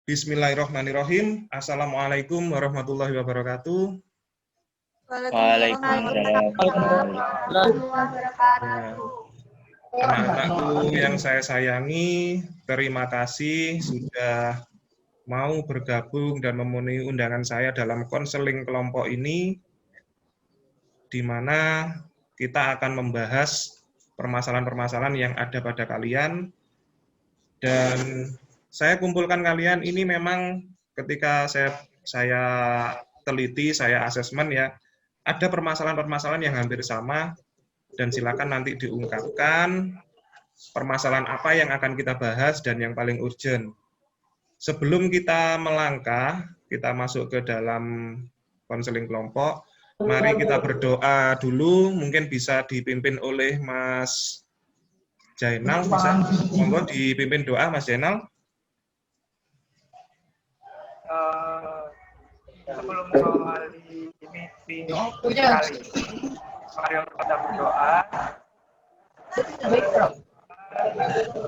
Bismillahirrahmanirrahim. Assalamualaikum warahmatullahi wabarakatuh. Waalaikumsalam warahmatullahi wabarakatuh. Anak-anakku yang saya sayangi, terima kasih sudah mau bergabung dan memenuhi undangan saya dalam konseling kelompok ini, di mana kita akan membahas permasalahan-permasalahan yang ada pada kalian. Dan saya kumpulkan kalian ini memang ketika saya teliti, saya asesmen ya, ada permasalahan-permasalahan yang hampir sama, dan silakan nanti diungkapkan permasalahan apa yang akan kita bahas dan yang paling urgent. Sebelum kita melangkah, kita masuk ke dalam konseling kelompok, mari kita berdoa dulu, mungkin bisa dipimpin oleh Mas Jainal, bisa? Monggo dipimpin doa, Mas Jainal. Sebelum mengawali meeting kali ini, mari kita berdoa.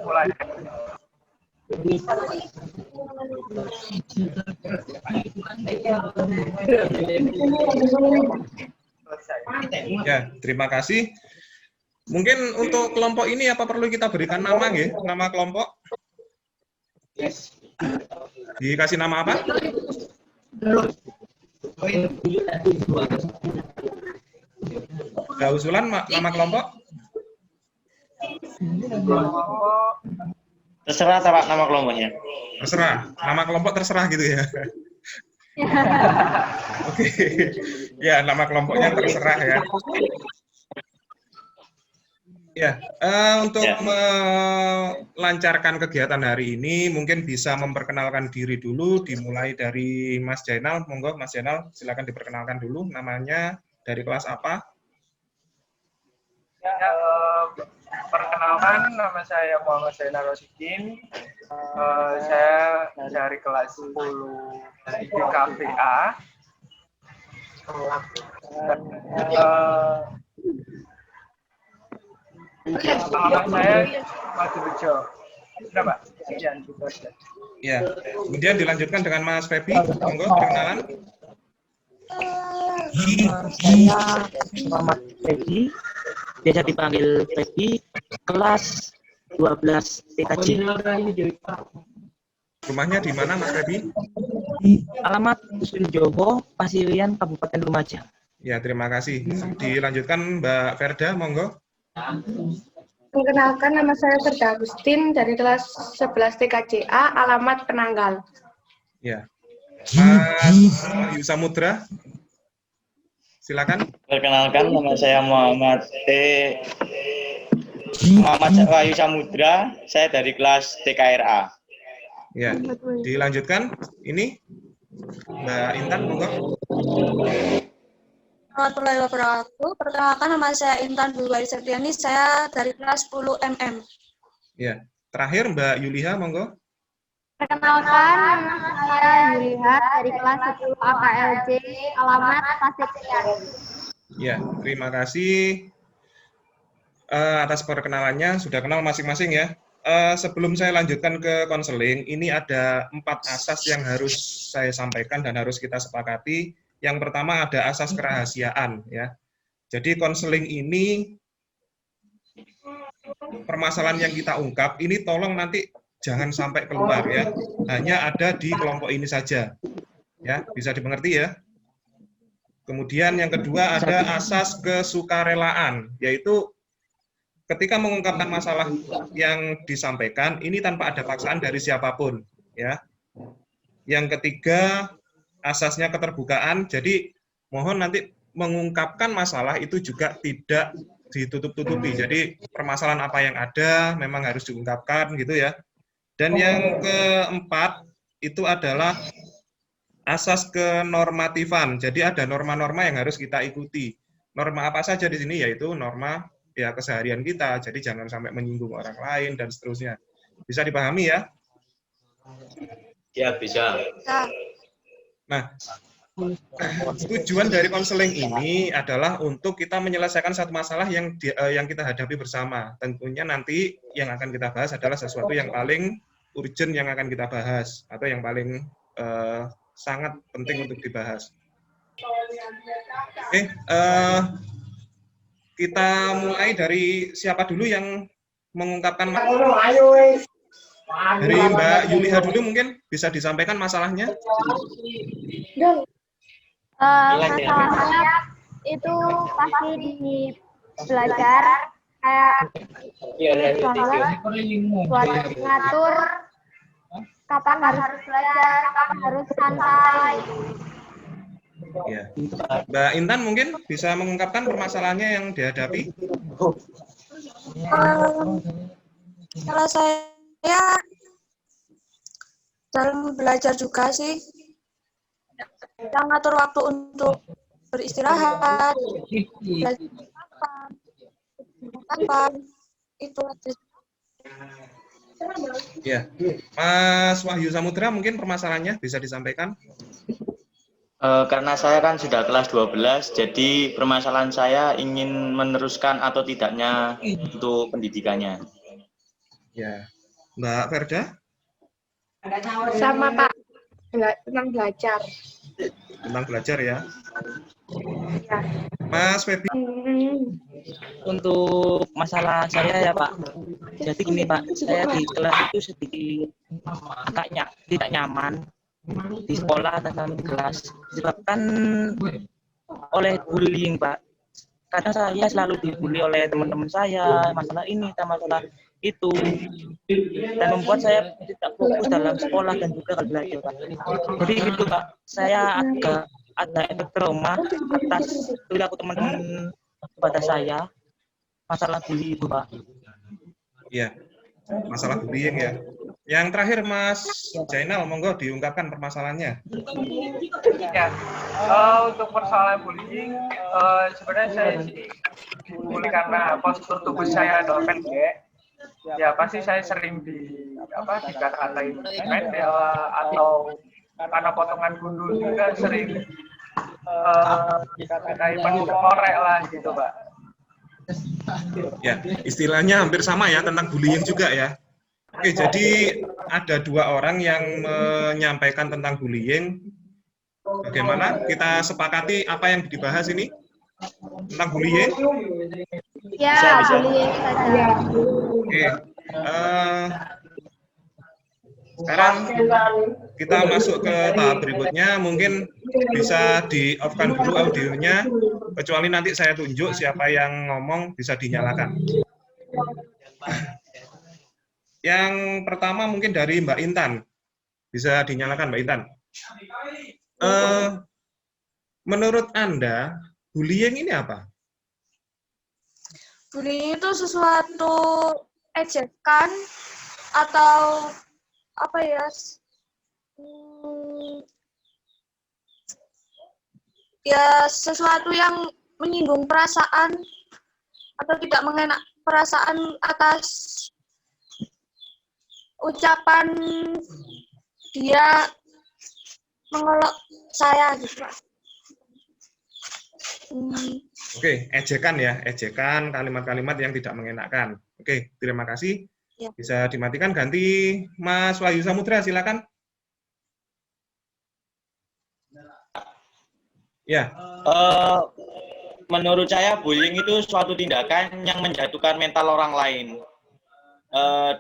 Mulai. Ya, terima kasih. Mungkin untuk kelompok ini apa perlu kita berikan nama ya? Nama kelompok? Dikasih nama apa? Ada usulan nama kelompok? Terserah Pak nama kelompoknya. Terserah. Nama kelompok terserah gitu ya. Oke. Ya, nama kelompoknya terserah ya. Ya, untuk melancarkan kegiatan hari ini, mungkin bisa memperkenalkan diri dulu, dimulai dari Mas Jainal. Monggo, Mas Jainal, silakan diperkenalkan dulu, namanya, dari kelas apa? Ya, perkenalkan, nama saya Muhammad Zainal Rosidin. Saya dari kelas 10 di KPA. Pengalaman saya Madurjo. Sudah, Pak? Sekian gitu aja. Ya, kemudian dilanjutkan dengan Mas Febi. Monggo, perkenalan. Saya Muhammad Febi, biasa dipanggil Febi, kelas 12 TKJ. Rumahnya di mana, Mas Febi? Alamat Dusun Jowo, Pasirian, Kabupaten Lumajang. Ya, terima kasih. Dilanjutkan Mbak Verda, monggo. Perkenalkan, nama saya Verda Agustin dari kelas 11 TKJA, alamat Penanggal. Ya. Mas Wahyu Samudra, silakan. Perkenalkan nama saya Muhammad Wahyu Samudra, saya dari kelas TKRA. Ya. Dilanjutkan ini Mbak Intan, monggo. Warahmatullahi wabarakatuh. Perkenalkan, nama saya Intan Dwi Septiani, saya dari kelas 10 MM. Ya, terakhir Mbak Yuliha, monggo. Perkenalkan, nama saya Yuliha dari kelas 10 AKLJ, alamat Tasik Malaya. Ya, terima kasih atas perkenalannya, sudah kenal masing-masing ya. Sebelum saya lanjutkan ke konseling, ini ada 4 asas yang harus saya sampaikan dan harus kita sepakati. Yang pertama ada asas kerahasiaan ya. Jadi konseling ini, permasalahan yang kita ungkap ini tolong nanti jangan sampai keluar ya. Hanya ada di kelompok ini saja. Ya, bisa dimengerti ya. Kemudian yang kedua ada asas kesukarelaan, yaitu ketika mengungkapkan masalah yang disampaikan ini tanpa ada paksaan dari siapapun ya. Yang ketiga asasnya keterbukaan, jadi mohon nanti mengungkapkan masalah itu juga tidak ditutup-tutupi. Jadi permasalahan apa yang ada memang harus diungkapkan gitu ya. Dan yang keempat itu adalah asas kenormatifan. Jadi ada norma-norma yang harus kita ikuti. Norma apa saja di sini, yaitu norma ya keseharian kita. Jadi jangan sampai menyinggung orang lain dan seterusnya. Bisa dipahami ya? Ya, bisa. Nah, tujuan dari konseling ini adalah untuk kita menyelesaikan satu masalah yang kita hadapi bersama. Tentunya nanti yang akan kita bahas adalah sesuatu yang paling urgent yang akan kita bahas atau yang paling sangat penting untuk dibahas. Oke, kita mulai dari siapa dulu yang mengungkapkan? Dari Mbak Yuliha dulu mungkin bisa disampaikan masalahnya. Masalahnya itu pasti di belajar kayak misalnya buat ngatur kapan harus belajar, kapan harus santai. Ya. Mbak Intan mungkin bisa mengungkapkan permasalahannya yang dihadapi. Kalau saya dalam belajar juga sih, kita ngatur waktu untuk beristirahat, belajar kapan, itu aja. Ya, Mas Wahyu Samudra mungkin permasalahannya bisa disampaikan. Karena saya kan sudah kelas 12, jadi permasalahan saya ingin meneruskan atau tidaknya untuk pendidikannya. Ya, Mbak Verda. Sama Pak, tentang belajar. Tentang belajar ya. Ya. Mas Febi. Untuk masalah saya ya Pak, jadi gini Pak, saya di kelas itu sedikit tidak nyaman di sekolah atau di kelas, disebabkan oleh bullying Pak. Kadang saya selalu dibully oleh teman-teman saya, masalah ini, masalah itu, dan membuat saya tidak fokus dalam sekolah dan juga kalau belajar Pak. Jadi gitu Pak, saya agak ada efek trauma atas perilaku teman-teman kepada saya, masalah bully itu Pak. Ya, masalah bullying ya. Yang terakhir Mas Jainal, monggo diungkapkan permasalahannya. Ya, untuk persoalan bullying, sebenarnya saya sih dibully karena postur tubuh saya adalah pendek. Ya pasti saya sering dikata-katain pendek atau karena potongan gundul juga sering dikata-katain korek lah gitu Pak. Ya, istilahnya hampir sama ya, tentang bullying juga ya. Oke, jadi ada dua orang yang menyampaikan tentang bullying. Bagaimana kita sepakati apa yang dibahas ini tentang bullying? Ya, bullying saja. Oke, sekarang kita masuk ke tahap berikutnya. Mungkin bisa di off-kan dulu audionya, kecuali nanti saya tunjuk siapa yang ngomong, bisa dinyalakan. Yang pertama mungkin dari Mbak Intan. Bisa dinyalakan Mbak Intan. Menurut Anda, bullying ini apa? Bullying itu sesuatu ejekan atau apa ya? Ya sesuatu yang menyinggung perasaan atau tidak mengenak perasaan atas ucapan dia mengolok saya gitu Pak. Oke, ejekan ya, ejekan, kalimat-kalimat yang tidak mengenakan. Oke, terima kasih. Ya. Bisa dimatikan, ganti Mas Wahyu Samudra, silakan. Ya. Menurut saya bullying itu suatu tindakan yang menjatuhkan mental orang lain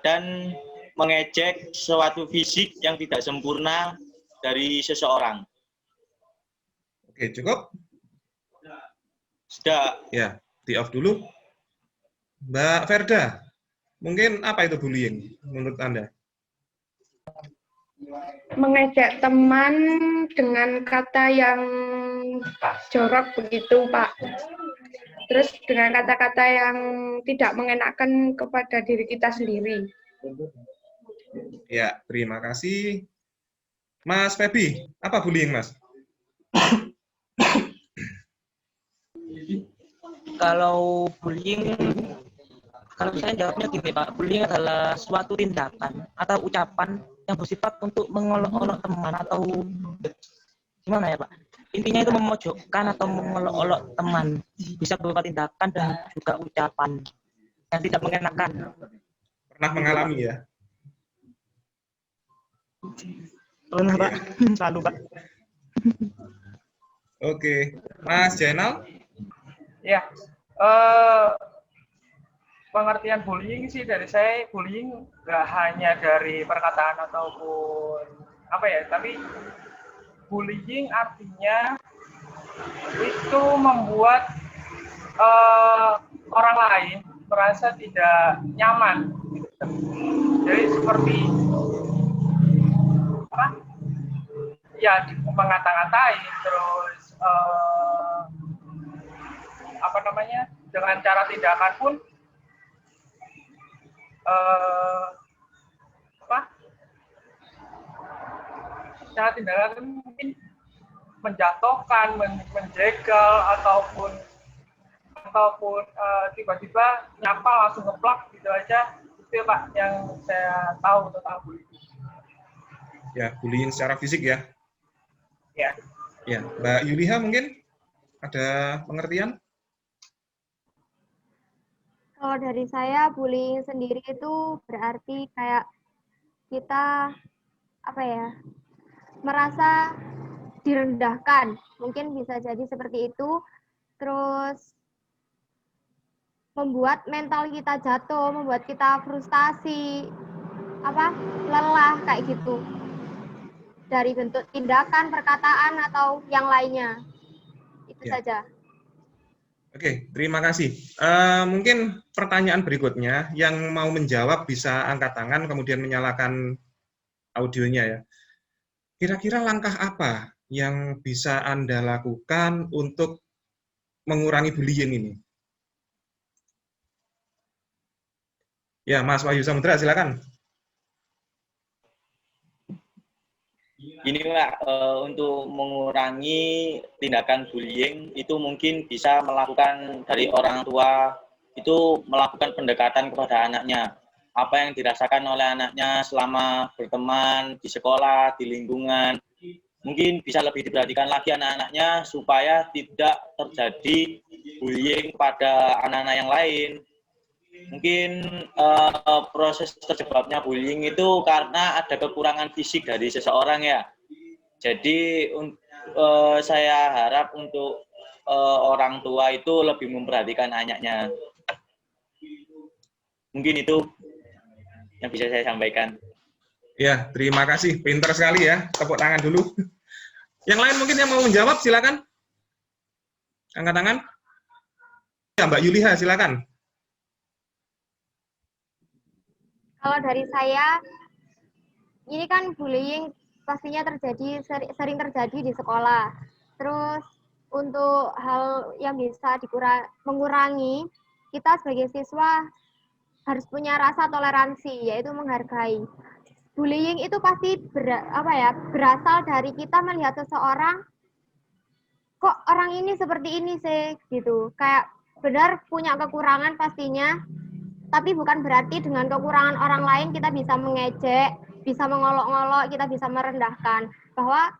dan mengejek suatu fisik yang tidak sempurna dari seseorang. Oke, cukup? Sudah. Ya, di off dulu. Mbak Verda, mungkin apa itu bullying menurut Anda? Mengejek teman dengan kata yang jorok begitu Pak. Terus dengan kata-kata yang tidak mengenakan kepada diri kita sendiri. Ya, terima kasih. Mas Febi, apa bullying Mas? Kalau bullying, kalau saya jawabnya gini Pak, bullying adalah suatu tindakan atau ucapan yang bersifat untuk mengolok-olok teman atau gimana ya Pak? Intinya itu memojokkan atau mengolok-olok teman, bisa berupa tindakan dan juga ucapan yang tidak mengenakan. Pernah mengalami ya? Pernah Pak, selalu Pak. Oke, Mas Jainal? Ya, pengertian bullying sih dari saya, bullying nggak hanya dari perkataan ataupun apa ya, tapi bullying artinya itu membuat orang lain merasa tidak nyaman. Jadi seperti apa? Ya, mengata-ngatain, terus apa namanya, dengan cara tindakan pun apa? Cara tindakan mungkin menjatuhkan, menjegal ataupun tiba-tiba nyapa langsung ngeplak gitu aja. Itu Pak yang saya tahu tentang bullying. Ya, bullying secara fisik ya. Ya. Ya, Mbak Yuliha mungkin ada pengertian? Kalau dari saya, bullying sendiri itu berarti kayak kita apa ya, merasa direndahkan, mungkin bisa jadi seperti itu, terus membuat mental kita jatuh, membuat kita frustasi, lelah kayak gitu, dari bentuk tindakan, perkataan atau yang lainnya. Itu Ya. saja. Oke, terima kasih. Mungkin pertanyaan berikutnya, yang mau menjawab bisa angkat tangan, kemudian menyalakan audionya ya. Kira-kira langkah apa yang bisa Anda lakukan untuk mengurangi bullying ini? Ya, Mas Wahyu Samudra, silakan. Ini Pak, untuk mengurangi tindakan bullying itu mungkin bisa melakukan dari orang tua itu melakukan pendekatan kepada anaknya. Apa yang dirasakan oleh anaknya selama berteman di sekolah, di lingkungan. Mungkin bisa lebih diperhatikan lagi anak-anaknya supaya tidak terjadi bullying kepada anak-anak yang lain. Mungkin proses terjebaknya bullying itu karena ada kekurangan fisik dari seseorang ya. Jadi saya harap untuk orang tua itu lebih memperhatikan anaknya. Mungkin itu yang bisa saya sampaikan. Ya, terima kasih. Pinter sekali ya. Tepuk tangan dulu. Yang lain mungkin yang mau menjawab, silakan. Angkat tangan. Ya, Mbak Yuliha, silakan. Kalau dari saya, ini kan bullying pastinya sering terjadi di sekolah. Terus untuk hal yang bisa mengurangi, kita sebagai siswa harus punya rasa toleransi, yaitu menghargai. Bullying itu pasti berasal dari kita melihat seseorang, kok orang ini seperti ini sih, gitu. Kayak benar punya kekurangan pastinya, tapi bukan berarti dengan kekurangan orang lain kita bisa mengejek, bisa mengolok-olok, kita bisa merendahkan. Bahwa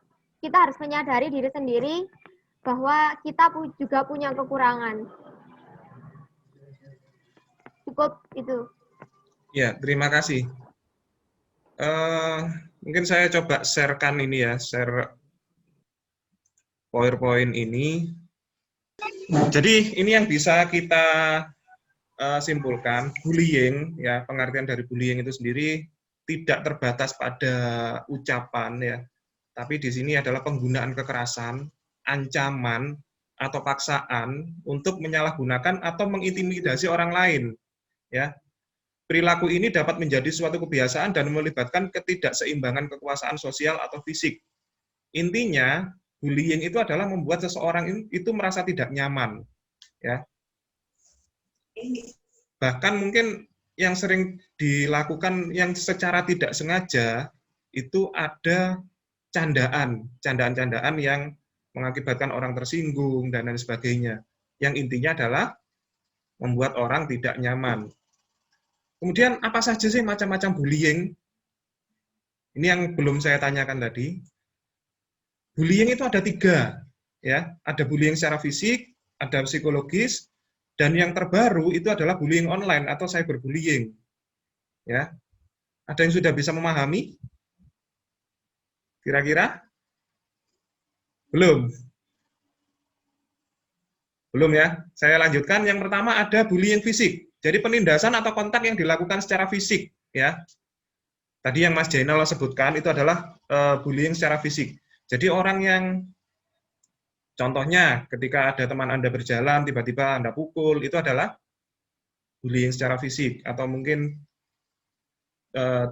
kita harus menyadari diri sendiri bahwa kita juga punya kekurangan. Cukup itu. Ya, terima kasih. Mungkin saya coba share-kan ini ya, share PowerPoint ini. Jadi ini yang bisa kita simpulkan, bullying ya, pengertian dari bullying itu sendiri tidak terbatas pada ucapan ya, tapi di sini adalah penggunaan kekerasan, ancaman atau paksaan untuk menyalahgunakan atau mengintimidasi orang lain ya. Perilaku ini dapat menjadi suatu kebiasaan dan melibatkan ketidakseimbangan kekuasaan sosial atau fisik. Intinya, bullying itu adalah membuat seseorang itu merasa tidak nyaman ya. Bahkan mungkin yang sering dilakukan yang secara tidak sengaja itu ada candaan-candaan yang mengakibatkan orang tersinggung dan lain sebagainya. Yang intinya adalah membuat orang tidak nyaman. Kemudian apa saja sih macam-macam bullying? Ini yang belum saya tanyakan tadi. Bullying itu ada 3, ya. Ada bullying secara fisik, ada psikologis, dan yang terbaru itu adalah bullying online atau cyberbullying. Ya. Ada yang sudah bisa memahami? Kira-kira? Belum? Belum ya? Saya lanjutkan. Yang pertama ada bullying fisik. Jadi penindasan atau kontak yang dilakukan secara fisik, ya. Tadi yang Mas Jainal sebutkan itu adalah bullying secara fisik. Jadi orang yang, contohnya ketika ada teman Anda berjalan, tiba-tiba Anda pukul, itu adalah bullying secara fisik. Atau mungkin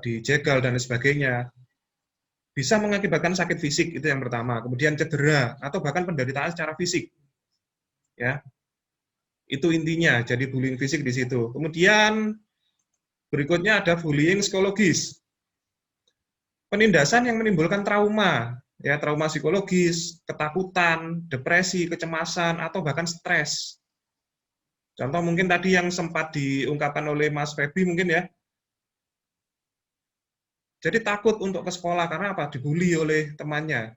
dijegal dan sebagainya. Bisa mengakibatkan sakit fisik, itu yang pertama. Kemudian cedera, atau bahkan penderitaan secara fisik. Ya, itu intinya. Jadi bullying fisik di situ. Kemudian berikutnya ada bullying psikologis. Penindasan yang menimbulkan trauma, ya, trauma psikologis, ketakutan, depresi, kecemasan, atau bahkan stres. Contoh mungkin tadi yang sempat diungkapkan oleh Mas Feby mungkin ya. Jadi takut untuk ke sekolah karena apa? Dibully oleh temannya.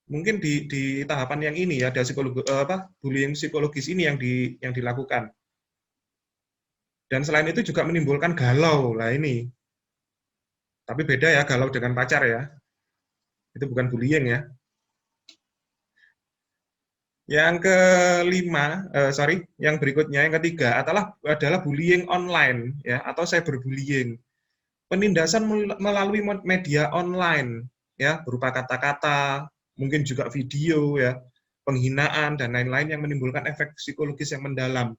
Mungkin di tahapan yang ini ya, ada bullying psikologis ini yang dilakukan. Dan selain itu juga menimbulkan galau. Lah ini. Tapi beda ya, galau dengan pacar ya. Itu bukan bullying ya. Yang yang berikutnya, yang ketiga adalah bullying online ya, atau cyberbullying. Penindasan melalui media online ya, berupa kata-kata, mungkin juga video ya, penghinaan dan lain-lain yang menimbulkan efek psikologis yang mendalam.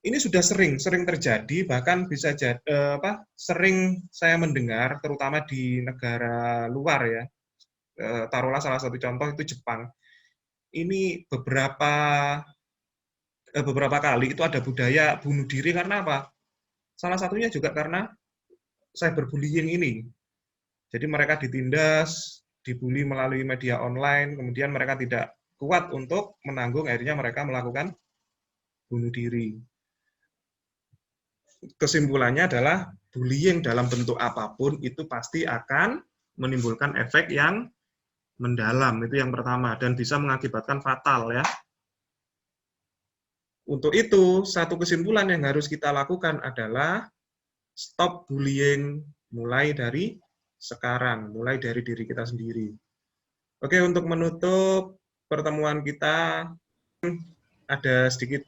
Ini sudah sering terjadi, bahkan bisa sering saya mendengar, terutama di negara luar ya. Taruhlah salah satu contoh itu Jepang. Ini beberapa kali itu ada budaya bunuh diri karena apa? Salah satunya juga karena cyberbullying ini. Jadi mereka ditindas, dibully melalui media online, kemudian mereka tidak kuat untuk menanggung, akhirnya mereka melakukan bunuh diri. Kesimpulannya adalah bullying dalam bentuk apapun itu pasti akan menimbulkan efek yang mendalam, itu yang pertama, dan bisa mengakibatkan fatal ya. Untuk itu, satu kesimpulan yang harus kita lakukan adalah stop bullying mulai dari sekarang, mulai dari diri kita sendiri. Oke, untuk menutup pertemuan kita, ada sedikit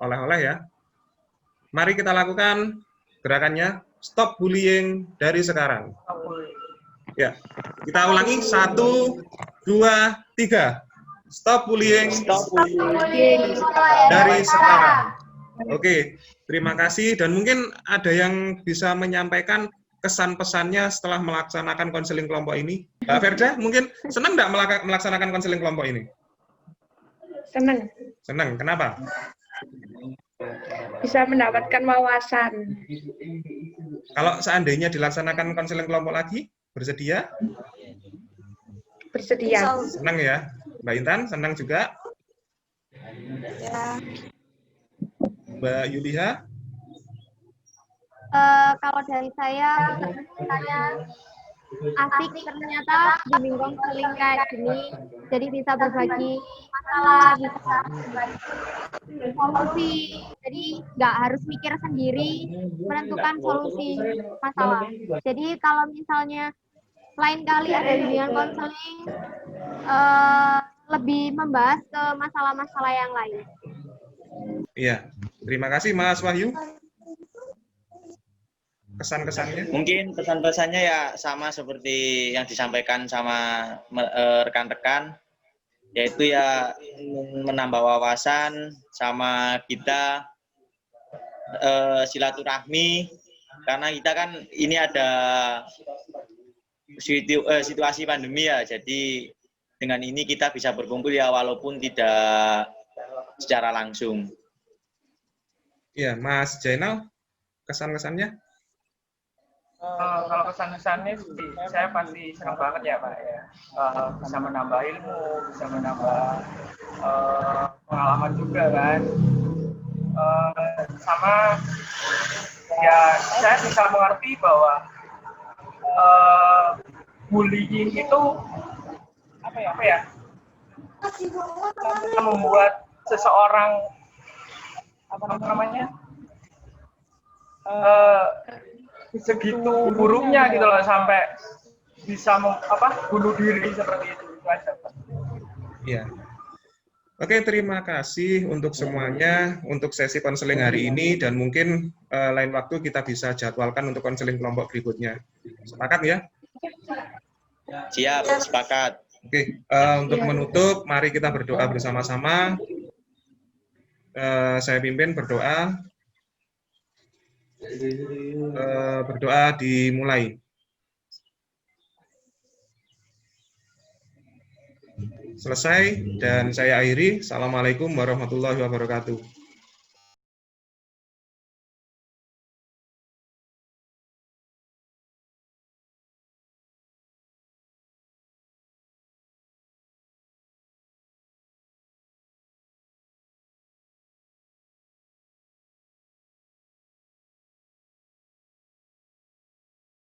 oleh-oleh ya. Mari kita lakukan gerakannya, stop bullying dari sekarang. Ya, kita ulangi, 1, 2, 3. Stop bullying dari sekarang. Oke, terima kasih. Dan mungkin ada yang bisa menyampaikan kesan-pesannya setelah melaksanakan konseling kelompok ini. Mbak Verda, mungkin senang nggak melaksanakan konseling kelompok ini? Senang. Senang, kenapa? Bisa mendapatkan wawasan. Kalau seandainya dilaksanakan konseling kelompok lagi, bersedia? Bersedia. Senang ya? Mbak Intan, senang juga? Ya. Mbak Yuliha? Kalau dari saya asik ternyata bimbing konseling kayak gini, jadi bisa berbagi masalah, bisa berbagi solusi, jadi nggak harus mikir sendiri menentukan solusi masalah. Jadi kalau misalnya lain kali ada bimbingan konseling, lebih membahas ke masalah-masalah yang lain. Iya, terima kasih Mas Wahyu. Kesan-kesannya? Mungkin pesan-pesannya ya sama seperti yang disampaikan sama rekan-rekan, yaitu ya menambah wawasan sama kita, silaturahmi, karena kita kan ini ada situasi pandemi ya, jadi dengan ini kita bisa berkumpul ya walaupun tidak secara langsung. Iya, Mas Jainal, kesan-kesannya? Kalau kesan-kesannya sih, saya pasti senang banget ya Pak ya. Bisa menambah ilmu, bisa menambah pengalaman juga kan. Sama ya saya bisa mengerti bahwa bullying itu apa ya membuat seseorang segitu buruknya gitu loh, sampai bisa bunuh diri seperti itu aja Pak. Ya. Oke, terima kasih untuk semuanya untuk sesi konseling hari ini dan mungkin lain waktu kita bisa jadwalkan untuk konseling kelompok berikutnya. Sepakat ya? Siap, sepakat. Oke, untuk menutup, mari kita berdoa bersama-sama. Saya pimpin berdoa. Berdoa dimulai. Selesai dan saya akhiri. Assalamualaikum warahmatullahi wabarakatuh.